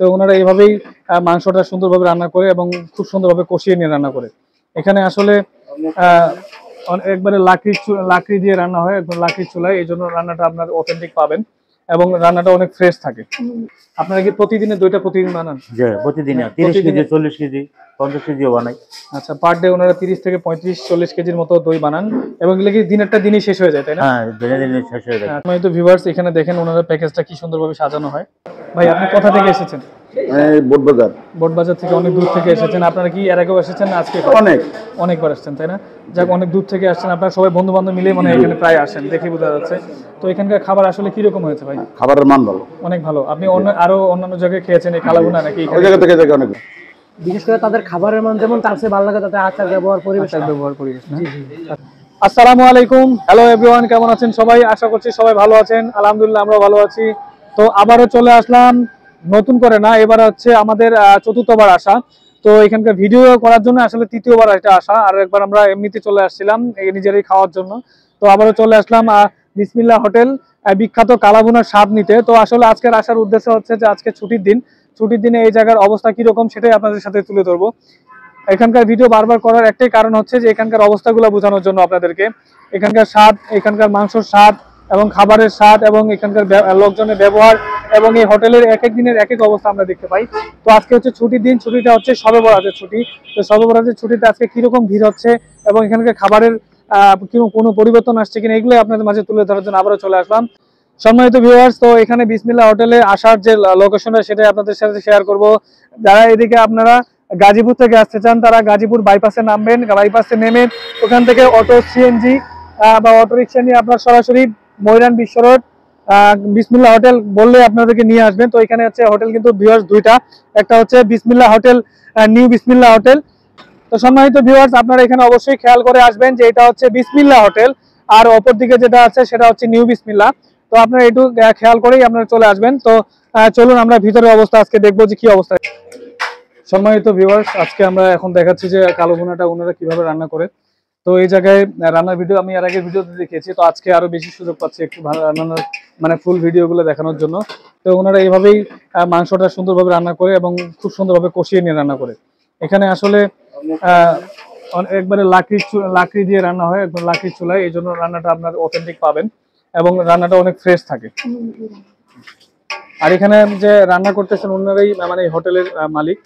তো ওনারা এইভাবেই মাংসটা সুন্দরভাবে রান্না করে এবং খুব সুন্দরভাবে কষিয়ে নিয়ে রান্না করে। এখানে আসলে একবারে লাকড়ি দিয়ে রান্না হয়, একদম লাকড়ির চুলায়, এই জন্য রান্নাটা আপনার অথেন্টিক পাবেন এবং রান্নাটা অনেক ফ্রেশ থাকে। আপনারা কি প্রতিদিনে প্রতিদিন বানান? প্রতিদিন 30 কেজি 40 কেজি 50 কেজিও বানাই। আচ্ছা, পার ডে ওনারা 30 থেকে 35-40 কেজির মতো দই বানান এবং এগুলো কি দিনেরটা দিনই শেষ হয়ে যায়, তাই না? হ্যাঁ, দিনে শেষ হয়ে যায়। আমি তো ভিউয়ার্স এখানে দেখেন ওনারা প্যাকেজটা কি সুন্দরভাবে সাজানো হয়। ভাই, আপনি কোথা থেকে এসেছেন? বোটবাজার থেকে অনেক দূর থেকে এসেছেন। আপনারা কি এর আগেও এসেছেন? আজকে অনেকবার আসছেন, তাই না? যাক, অনেক দূর থেকে আসছেন, আপনারা সবাই বন্ধু বান্ধব মিলে মানে এখানে প্রায় আসেন, দেখে বোঝা যাচ্ছে। তো এখানকার খাবার আসলে কি রকম হয়েছে ভাই? খাবারের মান ভালো, অনেক ভালো। আপনি অন্যান্য জায়গায় খেয়েছেন এই কালাভুনা নাকি? ওই জায়গা থেকে অনেক। বিশেষ করে তাদের খাবারের মান যেমন, তার চেয়ে ভালো লাগে তাদের আচার ব্যবহার পরিবেশ। আসসালামু আলাইকুম, হ্যালো এভরিওয়ান, কেমন আছেন সবাই? আশা করছি সবাই ভালো আছেন। আলহামদুলিল্লাহ, আমরা ভালো আছি। তো আবারও চলে আসলাম, নতুন করে না, এবার হচ্ছে আমাদের চতুর্থবার আসা। তো এখানকার ভিডিও করার জন্য আসলে তৃতীয়বার এটা আসা, আর একবার আমরা এমনিতে চলে আসছিলাম নিজেরই খাওয়ার জন্য। তো আবারও চলে আসলাম বিসমিল্লাহ হোটেল, বিখ্যাত কালাভুনার স্বাদ নিতে। তো আসলে আজকের আসার উদ্দেশ্য হচ্ছে যে আজকে ছুটির দিনে এই জায়গার অবস্থা কিরকম সেটাই আপনাদের সাথে তুলে ধরবো। এখানকার ভিডিও বারবার করার একটাই কারণ হচ্ছে যে এখানকার অবস্থাগুলো বোঝানোর জন্য আপনাদেরকে। এখানকার স্বাদ, এখানকার মাংসর স্বাদ এবং খাবারের স্বাদ এবং এখানকার লোকজনের ব্যবহার এবং এই হোটেলের এক এক দিনের এক এক অবস্থা আমরা দেখতে পাই। তো আজকে হচ্ছে ছুটির দিন, ছুটিটা হচ্ছে শবে বরাতের ছুটি। তো শবে বরাতের ছুটিতে আজকে কিরকম ভিড় হচ্ছে এবং এখানকার খাবারের কোনো পরিবর্তন আসছে কিনা, এগুলো আপনাদের মাঝে তুলে ধরার জন্য আবারও চলে আসলাম। সম্মানিত ভিউয়ার্স, তো এখানে বিসমিল্লাহ হোটেলে আসার যে লোকেশনটা সেটাই আপনাদের সাথে শেয়ার করব। যারা এদিকে আপনারা গাজীপুর থেকে আসতে চান তারা গাজীপুর বাইপাসে নামবেন, বাইপাসে নেমে ওখান থেকে অটো, সিএনজি বা অটো রিক্সা নিয়ে আপনার সরাসরি ময়রান বিশ্ব রোড বিসমিল্লাহ হোটেল বললে আপনাদেরকে নিয়ে আসবেন। তো এখানে হচ্ছে হোটেল কিন্তু ভিউয়ার্স দুইটা, একটা হচ্ছে বিসমিল্লাহ হোটেল, নিউ বিসমিল্লাহ হোটেল। তো সম্মানিত ভিউয়ার্স, আপনারা এখানে অবশ্যই খেয়াল করে আসবেন যে এটা হচ্ছে বিসমিল্লাহ হোটেল আর অপর দিকে যেটা আছে সেটা হচ্ছে নিউ বিসমিল্লাহ। তো আপনারা একটু খেয়াল করেই আপনারা চলে আসবেন। তো চলুন আমরা ভিতরের অবস্থা আজকে দেখবো যে কি অবস্থা। সম্মানিত ভিউয়ার্স, আজকে আমরা এখন দেখাচ্ছি যে কালোভুনাটা ওনারা কিভাবে রান্না করে। তো এই জায়গায় রান্নার ভিডিও আমি এর আগের ভিডিওতে দেখিয়েছি, তো আজকে আরো বেশি সুযোগ পাচ্ছি একটু রান্নার মানে ফুল ভিডিওগুলো দেখানোর জন্য। তো ওনারা এইভাবেই মাংসটা সুন্দরভাবে রান্না করে এবং খুব সুন্দরভাবে কষিয়ে নিয়ে রান্না করে। এখানে আসলে একবারে লাকড়ি দিয়ে রান্না হয়, একদম লাকড়ির চুলায়, এই জন্য রান্নাটা আপনার অথেন্টিক পাবেন এবং রান্নাটা অনেক ফ্রেশ থাকে। আর এখানে যে রান্না করতেছেন ওনারাই মানে হোটেলের মালিক,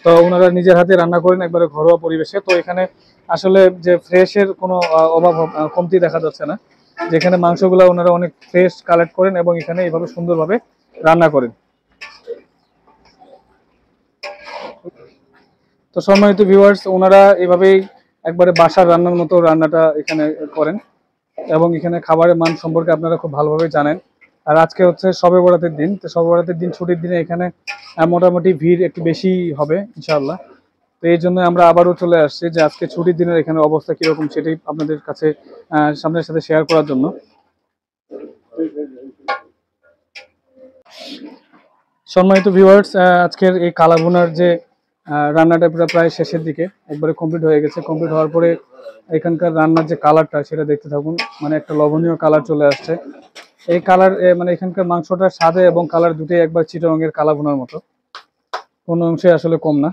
তো ওনারা নিজের হাতে রান্না করেন একবারে ঘরোয়া পরিবেশে। তো এখানে আসলে যে ফ্রেশের কোনো অভাব কমতি দেখা যাচ্ছে না, যেখানে মাংসগুলো ওনারা অনেক ফ্রেশ কালেক্ট করেন এবং এখানে এইভাবে সুন্দরভাবে রান্না করেন। তো সম্মানিত ভিউয়ার্স, ওনারা এভাবেই একবারে বাসার রান্নার মতো রান্নাটা এখানে করেন এবং এখানে খাবারের মান সম্পর্কে আপনারা খুব ভালোভাবে জানেন। আর আজকে হচ্ছে শবে বরাতের দিন, তো শবে বরাতের দিন ছুটির দিনে এখানে মোটামুটি ভিড় একটু বেশি হবে ইনশাআল্লাহ। তো এই জন্য আমরা আবারও চলে আসছি যে আজকে ছুটির দিনের এখানে অবস্থা কিরকম সেটাই আপনাদের কাছে সামনের সাথে শেয়ার করার জন্য। সম্মানিত ভিউয়ার্স, আজকের এই কালাভুনার যে রান্নাটা প্রায় শেষের দিকে, একবারে কমপ্লিট হয়ে গেছে। কমপ্লিট হওয়ার পরে এখানকার রান্নার যে কালারটা সেটা দেখতে থাকুন, মানে একটা লবণীয় কালার চলে আসছে। এই কালার মানে এখানকার মাংসটার স্বাদে এবং কালার দুটোই একবার চিটাগংয়ের কালাভুনার মতো, কোনো অংশে আসলে কম না।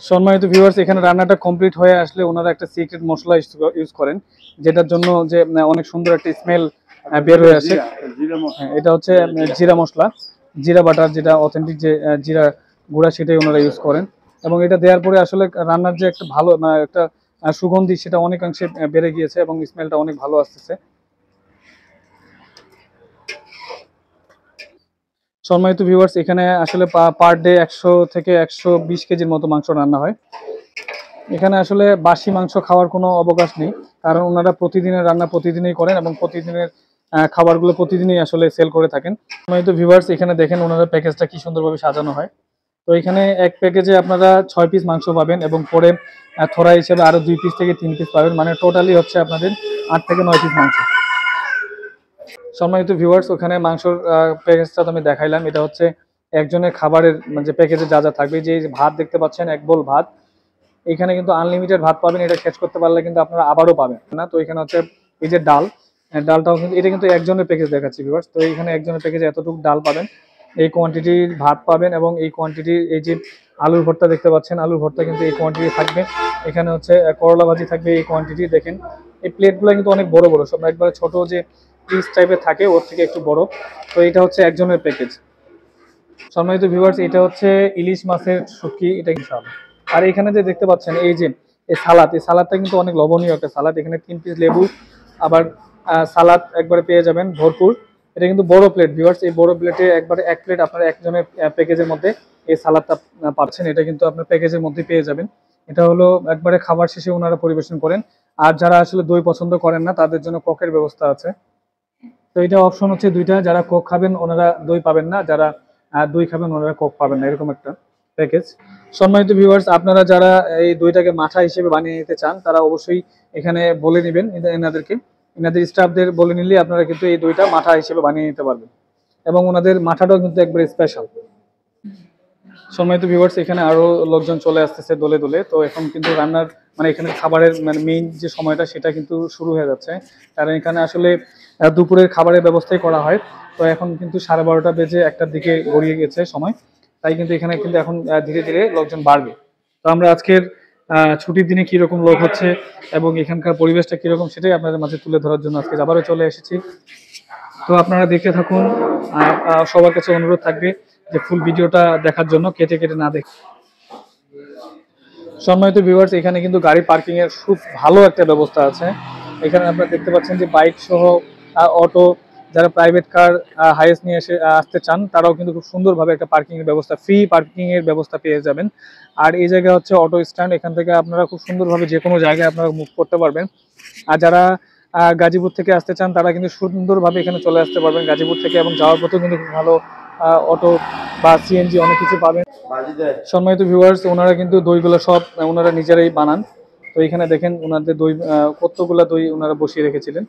সম্মানিত ভিউয়ার্স, এখানে রান্নাটা কমপ্লিট হয়ে আসলে ওনারা একটা সিক্রেট মশলা ইউজ করেন, যেটার জন্য যে অনেক সুন্দর একটা স্মেল বের হয়ে আসে। এটা হচ্ছে জিরা মশলা, জিরা বাটার, যেটা অথেন্টিক যে জিরা গুঁড়া সেটাই ওনারা ইউজ করেন এবং এটা দেওয়ার পরে আসলে রান্নার যে একটা ভালো একটা সুগন্ধি সেটা অনেকাংশে বেড়ে গিয়েছে এবং স্মেলটা অনেক ভালো আসতেছে। সম্মানিত ভিউয়ার্স, এখানে আসলে পার ডে 100 থেকে 120 কেজির মতো মাংস রান্না হয়। এখানে আসলে বাসি মাংস খাওয়ার কোনো অবকাশ নেই, কারণ ওনারা প্রতিদিনের রান্না প্রতিদিনই করেন এবং প্রতিদিনের খাবারগুলো প্রতিদিনই আসলে সেল করে থাকেন। সম্মানিত ভিউয়ার্স, এখানে দেখেন ওনারা প্যাকেজটা কি সুন্দরভাবে সাজানো হয়। তো এখানে এক প্যাকেজে আপনারা 6 পিস মাংস পাবেন এবং পরে থোড়া হিসেবে আরো 2 পিস থেকে 3 পিস পাবেন, মানে টোটালি হচ্ছে আপনাদের 8 থেকে 9 পিস মাংস। সম্মানিত ভিউয়ার্স, ওখানে মাংসর প্যাকেজটা আমি দেখাইলাম। এটা হচ্ছে একজনের খাবারের যে প্যাকেজে যা যা থাকবে, যে ভাত দেখতে পাচ্ছেন, এক বোল ভাত, এখানে কিন্তু আনলিমিটেড ভাত পাবেন। এটা শেষ করতে পারলে কিন্তু আপনারা আবারও পাবেন না। তো এখানে হচ্ছে এই যে ডালটাও কিন্তু এটা কিন্তু একজনের প্যাকেজ দেখাচ্ছি ভিউয়ার্স। তো এখানে একজনের প্যাকেজে এতটুকু ডাল পাবেন এই কোয়ান্টিটির ভাত পাবেন এবং এই কোয়ান্টিটির এই যে আলুর ভর্তা দেখতে পাচ্ছেন, আলুর ভর্তা কিন্তু এই কোয়ান্টিটি থাকবে। এখানে হচ্ছে করলা ভাজি থাকবে এই কোয়ান্টিটি। দেখেন এই প্লেটগুলো কিন্তু অনেক বড় বড়, সব একবারে ছোট যে পিস টাইপের থাকে ওর থেকে একটু বড়। তো এটা হচ্ছে একজনের প্যাকেজ। সম্মানিত ভিউয়ার্স, এটা হচ্ছে ইলিশ মাছের শুটকি, এটা ইনশাআল্লাহ। আর এখানে যে দেখতে পাচ্ছেন এই যে এই সালাদ, এই সালাদটা কিন্তু অনেক লবণীয় একটা সালাদ। এখানে 3 পিস লেবু, আবার সালাদ একবারে পেয়ে যাবেন ভরপুর। এটা কিন্তু বড় প্লেট ভিউয়ার্স, এই বড় প্লেটে একবারে এক প্লেট আপনার একজনের প্যাকেজের মধ্যে এই সালাদটা পাচ্ছেন। এটা কিন্তু আপনার প্যাকেজের মধ্যে পেয়ে যাবেন। এটা হলো একবারে খাবার শেষে ওনারা পরিবেশন করেন। আর যারা আসলে দই পছন্দ করেন না তাদের জন্য কোকের ব্যবস্থা আছে। তো এটা অপশন হচ্ছে দুইটা, যারা কোক খাবেন ওনারা দই পাবেন না, যারা দই খাবেন ওনারা কোক পাবেন না, এরকম একটা প্যাকেজ। সম্মানিত ভিউয়ার্স, আপনারা যারা এই দইটাকে মাঠা হিসেবে বানিয়ে নিতে চান তারা অবশ্যই এখানে বলে নেবেন এনাদেরকে, এনাদের স্টাফদের বলে নিলে আপনারা কিন্তু এই দইটা মাঠা হিসেবে বানিয়ে নিতে পারবেন। এবং ওনাদের মাঠাটাও কিন্তু একবারে স্পেশাল। সম্মানিত ভিউয়ার্স, এখানে আরো লোকজন চলে আসতেছে দলে দলে। তো এখন কিন্তু রান্নার মানে এখানে খাবারের মানে মেইন যে সময়টা সেটা কিন্তু শুরু হয়ে যাচ্ছে, কারণ এখানে আসলে দুপুরের খাবারের ব্যবস্থাই করা হয়। তো এখন কিন্তু 12:30 বেজে 1টার দিকে গড়িয়ে গেছে সময়, তাই কিন্তু এখানে কিন্তু এখন ধীরে ধীরে লোকজন বাড়বে। তো আমরা আজকের ছুটির দিনে কিরকম লোক হচ্ছে এবং এখানকার পরিবেশটা কিরকম সেটাই আপনাদের মাঝে তুলে ধরার জন্য আজকে আবারও চলে এসেছি। তো আপনারা দেখতে থাকুন। সবার কাছে অনুরোধ থাকবে যে ফুল ভিডিওটা দেখার জন্য, কেটে কেটে না দেখে। সম্মানিত ভিউয়ার্স, এখানে কিন্তু গাড়ি পার্কিং এর খুব ভালো একটা ব্যবস্থা আছে। এখানে আপনারা দেখতে পাচ্ছেন যে বাইক সহ অটো, যারা প্রাইভেট কার হাইয়েস্ট নিয়ে আসতে চান তারাও কিন্তু খুব সুন্দরভাবে একটা পার্কিং এর ব্যবস্থা, ফ্রি পার্কিং এর ব্যবস্থা পেয়ে যাবেন। আর এই জায়গা হচ্ছে অটো স্ট্যান্ড, এখান থেকে আপনারা খুব সুন্দরভাবে যে কোনো জায়গায় আপনারা মুভ করতে পারবেন। আর যারা গাজীপুর থেকে আসতে চান তারা কিন্তু সুন্দরভাবে এখানে চলে আসতে পারবেন গাজীপুর থেকে, এবং যাওয়ার পথেও কিন্তু খুব ভালো অটো বা সিএনজি অনেক কিছু পাবেন। সম্মানিত ভিউয়ার্স, ওনারা কিন্তু দইগুলো সব ওনারা নিজেরাই বানান। তো এখানে দেখেন ওনাদের দই কতগুলা দই ওনারা বসিয়ে রেখেছিলেন।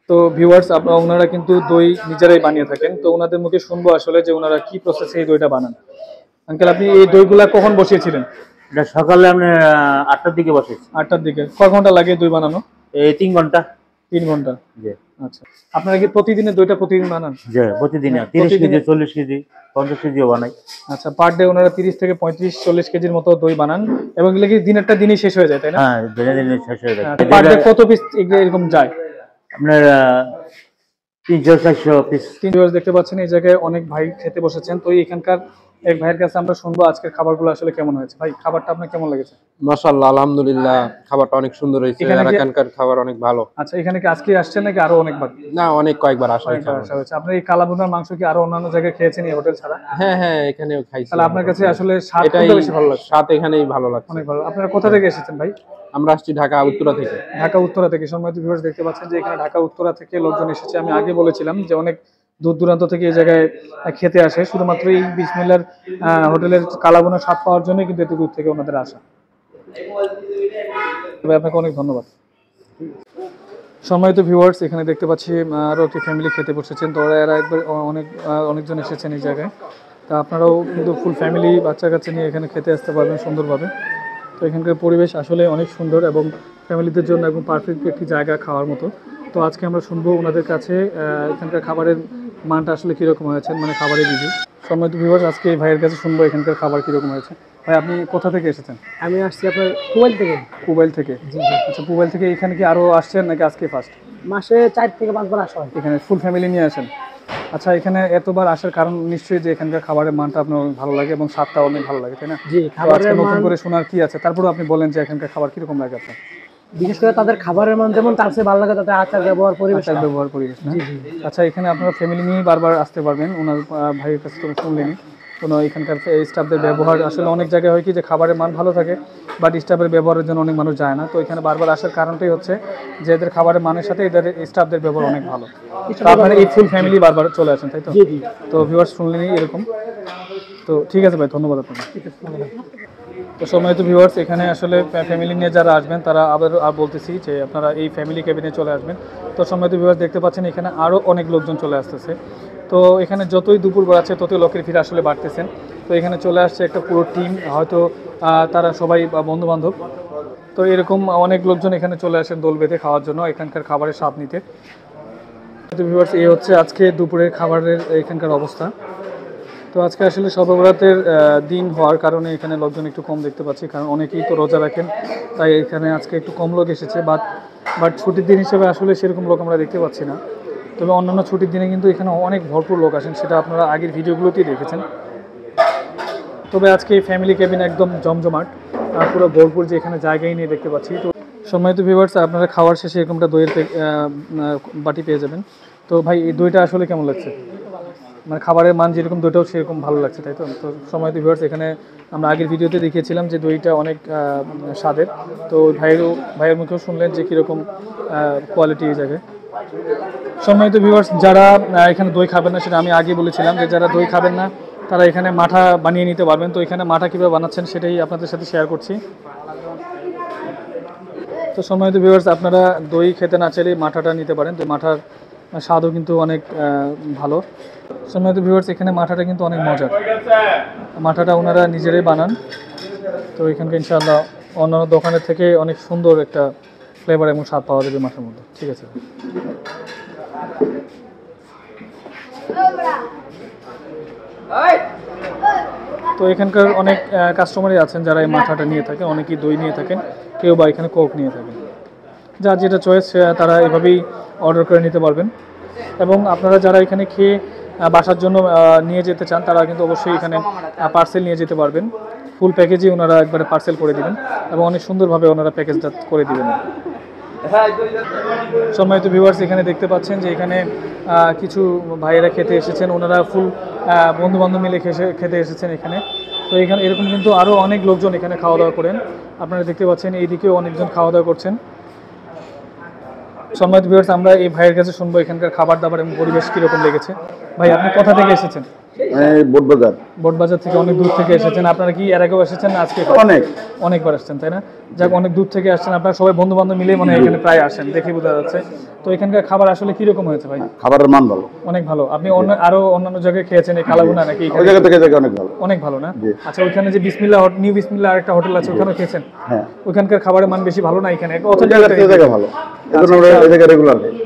তো ভিউয়ার্স, ওনারা কিন্তু দই নিজেরাই বানিয়ে থাকেন। তো ওনাদের মুখে শুনবো আসলে যে ওনারা কি প্রসেসে এই দইটা বানান। আঙ্কেল, আপনি এই দইগুলা কখন বসিয়েছিলেন? এটা সকালে আমি 8টার দিকে বসেছি। 8টার দিকে। কয় ঘন্টা লাগে দই বানানো? এই 3 ঘন্টা। 3 ঘন্টা। জি। আচ্ছা, আপনারা কি প্রতিদিনের দইটা প্রতিদিন বানান? জি, প্রতিদিন 30 কেজি, 40 কেজি, 50 কেজিও বানাই। আচ্ছা, পার ডে ওনারা 30 থেকে 35-40 কেজির মতো দই বানান, এবং এগুলো কি দিনেরটা দিনই শেষ হয়ে যায়, তাই না? হ্যাঁ, দিনে শেষ হয়ে যায়। পার ডে কত পিস এরকম যায়? আপনার 300-400 পিস। দেখতে পাচ্ছেন এই জায়গায় অনেক ভাই খেতে বসেছেন। তো এখানকার এক ভাইয়ের কাছে আমরা শুনবো আজকের খাবারগুলো আসলে কেমন হয়েছে। ভাই, খাবারটা আপনার কেমন লেগেছে? মাশাআল্লাহ, আলহামদুলিল্লাহ, খাবারটা অনেক সুন্দর হয়েছে। এখানকার খাবার অনেক ভালো। আচ্ছা, এখানে কি আজকে আসছেন নাকি আরো অনেকবার? না, কয়েকবার আসা হয়েছে। আপনি এই কালাভুনার মাংস কি আরো অন্যান্য জায়গায় খেয়েছেন এই হোটেল ছাড়া? হ্যাঁ, এখানেও খাইছি। তাহলে আপনার কাছে আসলে স্বাদটা বেশি ভালো লাগছে? স্বাদ এখানেই ভালো লাগছে। অনেক ভালো। আপনারা কোথা থেকে এসেছেন ভাই? আমরা আসছি ঢাকা উত্তরা থেকে। ঢাকা উত্তরা থেকে। সম্মানিত ভিউয়ার্স, দেখতে পাচ্ছেন যে এখানে ঢাকা উত্তরা থেকে লোকজন এসেছে। আমি আগে বলেছিলাম যে অনেক দূর দূরান্ত থেকে এই জায়গায় খেতে আসে, শুধুমাত্র এই বিসমিল্লাহর হোটেলের কালাভুনার স্বাদ পাওয়ার জন্যই কিন্তু এত দূর থেকে ওনাদের আসা। তবে আপনাকে অনেক ধন্যবাদ। সম্মানিত ভিউয়ার্স, এখানে দেখতে পাচ্ছি আরও একটি ফ্যামিলি খেতে বসেছেন। তো এরা একবার অনেকজন এসেছেন এই জায়গায়। তা আপনারাও কিন্তু ফুল ফ্যামিলি বাচ্চা কাচ্চা নিয়ে এখানে খেতে আসতে পারবেন সুন্দরভাবে। তো এখানকার পরিবেশ আসলে অনেক সুন্দর এবং ফ্যামিলিদের জন্য একদম পারফেক্ট একটি জায়গা খাওয়ার মতো। তো আজকে আমরা শুনবো ওনাদের কাছে এখানকার খাবারের মানটা আসলে কীরকম হয়েছে, মানে খাবারের রিভিউ। সম্মানিত ভিউয়ার্স, আজকে এই ভাইয়ের কাছে শুনবো এখানকার খাবার কীরকম হয়েছে। ভাই, আপনি কোথা থেকে এসেছেন? আমি আসছি আপনার মোবাইল থেকে। মোবাইল থেকে? জি। আচ্ছা, মোবাইল থেকে এখানে কি আরও আসছেন নাকি আজকে ফার্স্ট? মাসে 4 থেকে 5 বার আসা হয়। এখানে ফুল ফ্যামিলি নিয়ে আসেন? আচ্ছা, এখানে এতবার আসার কারণ নিশ্চয়ই যে এখানকার খাবারের মানটা আপনার অনেক ভালো লাগে এবং স্বাদটা অনেক ভালো লাগে, তাই না? জি, খাবারের মান নতুন করে শোনার কি আছে, তারপরেও আপনি বলেন যে এখানকার খাবার কিরকম লাগে আপনার? বিশেষ করে তাদের খাবারের মান যেমন তার চেয়ে ভালো লাগে তাদের আচার ব্যবহার পরিবেশ। জি। আচ্ছা, এখানে আপনারা ফ্যামিলি নিয়ে বারবার আসতে পারবেন। ওনার ভাইয়ের কাছে তো শুনলেনি। কোনো এখানকার স্টাফদের ব্যবহার আসলে অনেক জায়গায় হয় কি যে খাবারের মান ভালো থাকে বাট স্টাফের ব্যবহারের জন্য অনেক মানুষ যায় না। তো এখানে বারবার আসার কারণটাই হচ্ছে যে এদের খাবারের মানের সাথে এদের স্টাফদের ব্যবহার অনেক ভালো। আপনারা এই ফুল ফ্যামিলি বারবার চলে আসেন, তাই তো? জি। তো ভিউয়ার্স শুনলেনি এরকম। তো ঠিক আছে ভাই, ধন্যবাদ আপনাকে। তো সম্মানিত ভিউয়ার্স, এখানে আসলে ফ্যামিলি নিয়ে যারা আসবেন তারা আবার বলতেছি যে আপনারা এই ফ্যামিলি ক্যাবিনে চলে আসবেন। তো সম্মানিত ভিউয়ার্স, দেখতে পাচ্ছেন এখানে আরও অনেক লোকজন চলে আসতেছে। তো এখানে যতই দুপুর বাড়াচ্ছে ততই লোকের ভিড় আসলে বাড়তেছেন। তো এখানে চলে আসছে একটা পুরো টিম, হয়তো তারা সবাই বন্ধু বান্ধব। তো এরকম অনেক লোকজন এখানে চলে আসেন দোল বেঁধে খাওয়ার জন্য, এখানকার খাবারের স্বাদ নিতে। তো ভিউয়ার্স, এই হচ্ছে আজকে দুপুরের খাবারের এখানকার অবস্থা। তো আজকে আসলে শবে বরাতের দিন হওয়ার কারণে এখানে লোকজন একটু কম দেখতে পাচ্ছি, কারণ অনেকেই তো রোজা রাখেন, তাই এখানে আজকে একটু কম লোক এসেছে। বাট ছুটির দিন হিসেবে আসলে সেরকম লোক আমরা দেখতে পাচ্ছি না। তবে অন্যান্য ছুটির দিনে কিন্তু এখানে অনেক ভরপুর লোক আসেন, সেটা আপনারা আগের ভিডিওগুলোতেই দেখেছেন। তবে আজকে এই ফ্যামিলি কেবিন একদম জমজমাট, পুরো ভরপুর, যে এখানে জায়গায় নিয়ে দেখতে পাচ্ছি। তো সম্মানিত ভিউয়ার্স, আপনারা খাওয়ার শেষে এরকমটা দইয়ের বাটি পেয়ে যাবেন। তো ভাই, এই দইটা আসলে কেমন লাগছে? মানে খাবারের মান যেরকম, দইটাও সেরকম ভালো লাগছে, তাই তো? তো সম্মানিত ভিউয়ার্স, এখানে আমরা আগের ভিডিওতে দেখিয়েছিলাম যে দইটা অনেক স্বাদের। তো ভাইয়ের মুখেও শুনলেন যে কীরকম কোয়ালিটি এই জায়গায়। সম্মানিত ভিউয়ার্স, যারা এখানে দই খাবেন না, সেটা আমি আগে বলেছিলাম যে যারা দই খাবেন না তারা এখানে মাঠা বানিয়ে নিতে পারবেন। তো এখানে মাঠা কীভাবে বানাচ্ছেন সেটাই আপনাদের সাথে শেয়ার করছি। তো সম্মানিত ভিউয়ার্স, আপনারা দই খেতে না চাইলে মাঠাটা নিতে পারেন। তো মাঠার স্বাদও কিন্তু অনেক ভালো। সম্মানিত ভিউয়ার্স, এখানে মাঠাটা কিন্তু অনেক মজার। মাঠাটা ওনারা নিজেরাই বানান। তো এখানকে ইনশাআল্লাহ অন্যান্য দোকানের থেকে অনেক সুন্দর একটা ফ্লেভার এবং স্বাদ পাওয়া যাবে মাঠার মধ্যে। ঠিক আছে। তো এখানকার অনেক কাস্টমারই আছেন যারা এই মাঠাটা নিয়ে থাকেন, অনেকেই দই নিয়ে থাকেন, কেউ বা এখানে কোক নিয়ে থাকেন। যার যেটা চয়েস তারা এভাবেই অর্ডার করে নিতে পারবেন। এবং আপনারা যারা এখানে খেয়ে বাসার জন্য নিয়ে যেতে চান, তারা কিন্তু অবশ্যই এখানে পার্সেল নিয়ে যেতে পারবেন। ফুল প্যাকেজই ওনারা একবারে পার্সেল করে দিবেন এবং অনেক সুন্দরভাবে ওনারা প্যাকেজটা করে দিবেন। সম্মানিত ভিউয়ার্স, এখানে দেখতে পাচ্ছেন যে এখানে কিছু ভাইয়েরা খেতে এসেছেন, ওনারা ফুল বন্ধুবান্ধব মিলে খেতে এসেছেন এখানে। তো এখানে এরকম কিন্তু আরও অনেক লোকজন এখানে খাওয়া দাওয়া করেন। আপনারা দেখতে পাচ্ছেন এইদিকেও অনেকজন খাওয়া দাওয়া করছেন। সম্মানিত ভিউয়ার্স, আমরা এই ভাইয়ের কাছে শুনবো এখানকার খাবার দাবার এবং পরিবেশ কীরকম লেগেছে। ভাই, আপনি কোথা থেকে এসেছেন? বোটবাজার থেকে অনেক দূর থেকে এসেছেন। আপনারা কি এর আগেও এসেছেন না আজকে? অনেকবার আসছেন, তাই না? যাক, অনেক দূর থেকে আসছেন আপনারা, সবাই বন্ধু বান্ধব মিলে মানে এখানে প্রায় আসেন, দেখে বোঝা যাচ্ছে। তো এখানকার খাবার আসলে কিরকম হয়েছে ভাই? খাবারের মান ভালো, অনেক ভালো। আপনি আরো অন্যান্য জায়গায় খেয়েছেন এই কালাগুনা নাকি? অনেক ভালো না? আচ্ছা, ওইখানে যে বিসমিল্লাহ নিউ বিসমিল্লাহ আরেকটা হোটেল আছে, ওখানে খেয়েছেন? হ্যাঁ। ওইখানকার খাবারের মান বেশি ভালো না এখানে? ভালো।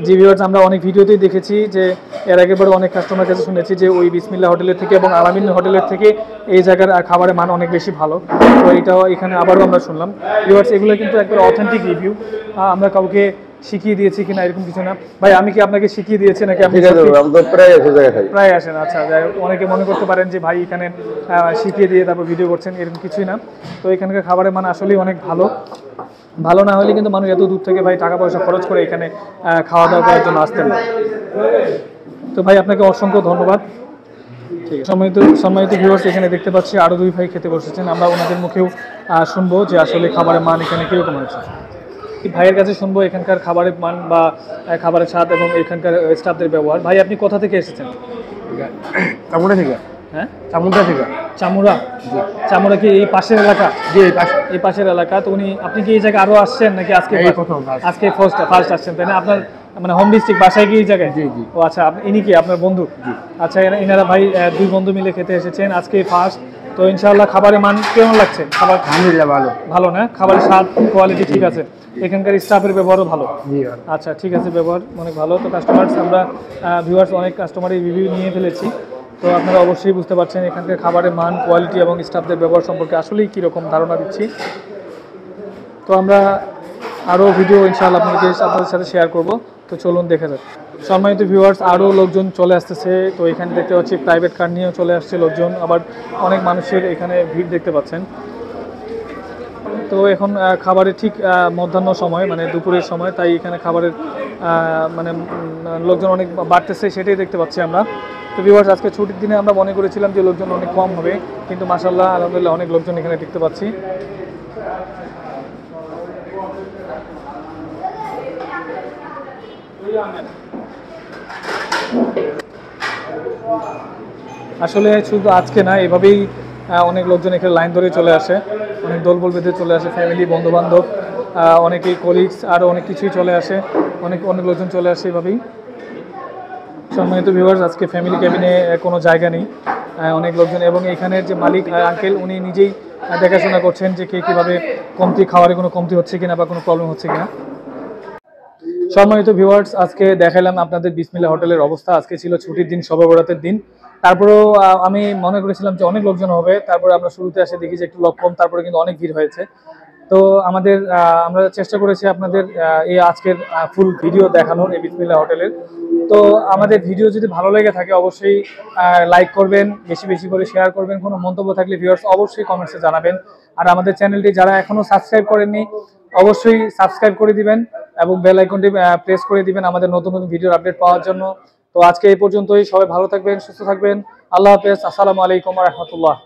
জি ভিউয়ার্স, আমরা অনেক ভিডিওতেই দেখেছি যে এর আগেবার অনেক কাস্টমার কাছে শুনেছি যে ওই বিসমিল্লাহ হোটেলের থেকে এবং আলামিন হোটেলের থেকে এই জায়গার খাবারের মান অনেক বেশি ভালো। তো এটাও এখানে আবারও আমরা শুনলাম। ভিউয়ার্স, এগুলো কিন্তু একবার অথেন্টিক রিভিউ, আমরা কাউকে শিখিয়ে দিয়েছি কিনা এরকম কিছু না। ভাই, আমি কি আপনাকে শিখিয়ে দিয়েছি নাকি? আপনি প্রায় আসেন? আচ্ছা, অনেকে মনে করতে পারেন যে ভাই এখানে শিখিয়ে দিয়ে তারপর ভিডিও করছেন, এরকম কিছুই না। তো এখানকার খাবারের মান আসলেই অনেক ভালো। ভালো না হলে কিন্তু মানুষ এত দূর থেকে ভাই টাকা পয়সা খরচ করে এখানে খাওয়া দাওয়া করার জন্য আসতেন না। তো ভাই, আপনাকে অসংখ্য ধন্যবাদ। ঠিক আছে। সম্মানিত ভিউয়ার্স, এখানে দেখতে পাচ্ছি আরও দুই ভাই খেতে বসেছেন। আমরা ওনাদের মুখেও শুনবো যে আসলে খাবারের মান এখানে কীরকম হয়েছে। ভাইয়ের কাছে শুনবো এখানকার খাবারের মান বা খাবারের স্বাদ এবং এখানকার স্টাফদের ব্যবহার। ভাই, আপনি কোথা থেকে এসেছেন? চামুড়া থেকে। হ্যাঁ, চামুড়া থেকে। চামুড়া? চামুড়া কি এই পাশের এলাকা? জি, এই পাশের এলাকা। তো আপনি কি এই জায়গায় আরও আসছেন নাকি আজকে প্রথম? আজকে ফার্স্ট আসছেন, তাই না? আপনার মানে হোম ডিস্ট্রিক্ট, বাসায় কি এই জায়গায়? জি জি। ও আচ্ছা, ইনি কি আপনার বন্ধু? জি। আচ্ছা, এনারা ভাই দুই বন্ধু মিলে খেতে এসেছেন আজকে ফার্স্ট। তো ইনশাআল্লাহ খাবারের মান কেমন লাগছে? খাবার আলহামদুলিল্লাহ ভালো। ভালো না? খাবারের স্বাদ কোয়ালিটি ঠিক আছে? এখানকার স্টাফের ব্যবহারও ভালো? আচ্ছা, ঠিক আছে, ব্যবহার অনেক ভালো। তো কাস্টমার্স, আমরা ভিউয়ার্স অনেক কাস্টমারের রিভিউ নিয়ে ফেলেছি। তো আপনারা অবশ্যই বুঝতে পারছেন এখানকার খাবারের মান, কোয়ালিটি এবং স্টাফদের ব্যবহার সম্পর্কে আসলেই কীরকম ধারণা দিচ্ছি। তো আমরা আরও ভিডিও ইনশাআল্লাহ আপনাদের সাথে শেয়ার করব। তো চলুন দেখা যাক। সম্মানিত ভিউয়ার্স, আরও লোকজন চলে আসতেছে। তো এখানে দেখতে পাচ্ছি প্রাইভেট কার নিয়েও চলে আসছে লোকজন, আবার অনেক মানুষের এখানে ভিড় দেখতে পাচ্ছেন। তো এখন খাবারের ঠিক মধ্যাহ্ন সময়, মানে দুপুরের সময়, তাই এখানে খাবারের মানে লোকজন অনেক বাড়তেছে, সেটাই দেখতে পাচ্ছি আমরা। তো ভিউয়ার্স, আজকে ছুটির দিনে আমরা মনে করেছিলাম যে লোকজন অনেক কম হবে, কিন্তু মাশাআল্লাহ আলহামদুলিল্লাহ অনেক লোকজন এখানে দেখতে পাচ্ছি। আসলে শুধু আজকে না, এভাবেই অনেক লোকজন এখানে লাইন ধরে চলে আসে, অনেক দলবল বেঁধে চলে আসে, ফ্যামিলি, বন্ধুবান্ধব, অনেকেই কলিগস, আরও অনেক কিছুই চলে আসে, অনেক লোকজন চলে আসে এভাবেই। সম্মানিত ভিউয়ার্স, আজকে ফ্যামিলি ক্যাবিনে কোনো জায়গা নেই, অনেক লোকজন। এবং এখানের যে মালিক আঙ্কেল, উনি নিজেই দেখাশোনা করছেন যে কে কীভাবে খাওয়ারে কোনো কমতি হচ্ছে কিনা বা কোনো প্রবলেম হচ্ছে কিনা। সম্মানিত ভিউয়ার্স, আজকে দেখালাম আপনাদের বিসমিল্লাহ হোটেলের অবস্থা। আজকে ছিল ছুটির দিন, শবে বরাতের দিন। তারপরেও আমি মনে করেছিলাম যে অনেক লোকজন হবে, তারপরে আমরা শুরুতে এসে দেখি যে একটু লোক কম, তারপরে কিন্তু অনেক ভিড় হয়েছে। তো আমরা চেষ্টা করেছি আপনাদের এই আজকের ফুল ভিডিও দেখানোর এই বিসমিল্লাহ হোটেলের। তো আমাদের ভিডিও যদি ভালো লেগে থাকে অবশ্যই লাইক করবেন, বেশি বেশি করে শেয়ার করবেন। কোনো মন্তব্য থাকলে ভিউয়ার্স অবশ্যই কমেন্টসে জানাবেন। আর আমাদের চ্যানেলটি যারা এখনো সাবস্ক্রাইব করেননি অবশ্যই সাবস্ক্রাইব করে দিবেন এবং বেল আইকনটি প্রেস করে দিবেন আমাদের নতুন নতুন ভিডিওর আপডেট পাওয়ার জন্য। তো আজকে এই পর্যন্তই, সবাই ভালো থাকবেন, সুস্থ থাকবেন। আল্লাহ হাফেজ, আসসালামু আলাইকুম ওয়া রাহমাতুল্লাহ।